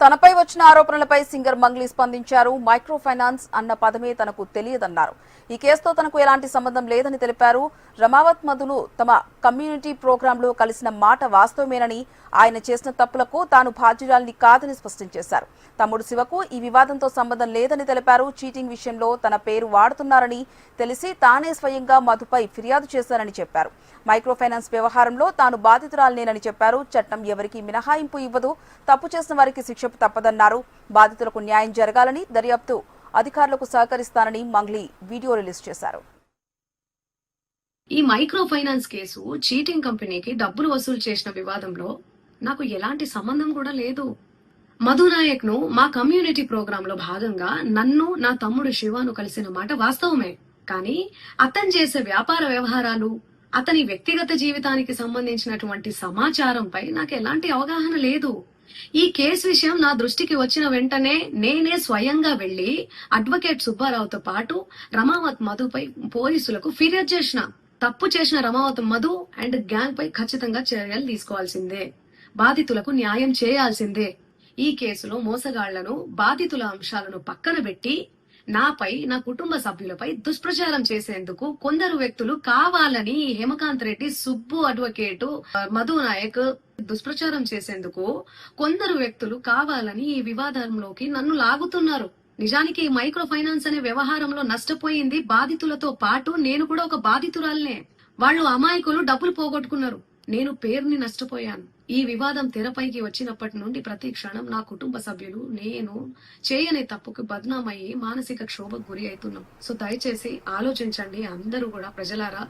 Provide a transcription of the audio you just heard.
తనపై వచ్చిన ఆరోపణలపై సింగర్ మంగ్లీ స్పందించారు. మైక్రో ఫైనాన్స్ అన్న పదమే తనకు తెలియదన్నారు. ఈ కేసుతో తనకు ఎలాంటి సంబంధం లేదని తెలిపారు. రమావత్ మధును తమ కమ్యూనిటీ ప్రోగ్రాంలో కలిసిన మాట వాస్తవమేనని, ఆయన చేసిన తప్పులకు తాను బాధ్యురాలిని కాదని స్పష్టం చేశారు. తమ్ముడు శివకు ఈ వివాదంతో సంబంధం లేదని తెలిపారు. చీటింగ్ విషయంలో తన పేరు వాడుతున్నారని తెలిసి తానే స్వయంగా మధుపై ఫిర్యాదు చేశానని చెప్పారు. మైక్రో ఫైనాన్స్ వ్యవహారంలో తాను బాధితురాలినేనని చెప్పారు. చట్టం ఎవరికీ మినహాయింపు ఇవ్వదు, తప్పు చేసిన వారికి శిక్ష తప్పదన్నారు. బాధితులకు న్యాయం జరగాలని, దర్యాప్తు అధికారులకు సహకరిస్తానని మంగ్లీ వీడియో రిలీజ్ చేశారు. ఈ మైక్రో ఫైనాన్స్ కేసు చీటింగ్ కంపెనీకి డబ్బులు వసూలు చేసిన వివాదంలో నాకు ఎలాంటి సంబంధం కూడా లేదు. మధు నాయక్ ను మా కమ్యూనిటీ ప్రోగ్రామ్ లో భాగంగా నన్ను, నా తమ్ముడు శివను కలిసిన మాట వాస్తవమే. కానీ అతను చేసే వ్యాపార వ్యవహారాలు, అతని వ్యక్తిగత జీవితానికి సంబంధించినటువంటి సమాచారంపై నాకు ఎలాంటి అవగాహన లేదు. ఈ కేసు విషయం నా దృష్టికి వచ్చిన వెంటనే నేనే స్వయంగా వెళ్లి అడ్వకేట్ సుబ్బారావుతో పాటు రమావత్ మధుపై పోలీసులకు ఫిర్యాదు చేసిన. తప్పు చేసిన రమావత్ మధు అండ్ గ్యాంగ్ పై ఖచ్చితంగా చర్యలు తీసుకోవాల్సిందే. బాధితులకు న్యాయం చేయాల్సిందే. ఈ కేసులో మోసగాళ్లను, బాధితుల అంశాలను పక్కన పెట్టి నాపై, నా కుటుంబ సభ్యులపై దుష్ప్రచారం చేసేందుకు కొందరు వ్యక్తులు కావాలని హేమకాంత్ రెడ్డి, సుబ్బు అడ్వకేటు, మధు నాయక్ దుష్ప్రచారం చేసేందుకు కొందరు వ్యక్తులు కావాలని ఈ వివాదంలోకి నన్ను లాగుతున్నారు. నిజానికి ఈ మైక్రో ఫైనాన్స్ అనే వ్యవహారంలో నష్టపోయింది బాధితులతో పాటు నేను కూడా ఒక బాధితురాలనే. వాళ్ళు అమాయకులు డబ్బులు పోగొట్టుకున్నారు, నేను పేరుని నష్టపోయాను. ఈ వివాదం తెరపైకి వచ్చినప్పటి నుండి ప్రతి క్షణం నా కుటుంబ సభ్యులు, నేను చేయని తప్పుకు బద్నామయ్యి మానసిక క్షోభకు గురి అవుతున్నాం. సో దయచేసి ఆలోచించండి అందరూ కూడా, ప్రజలారా.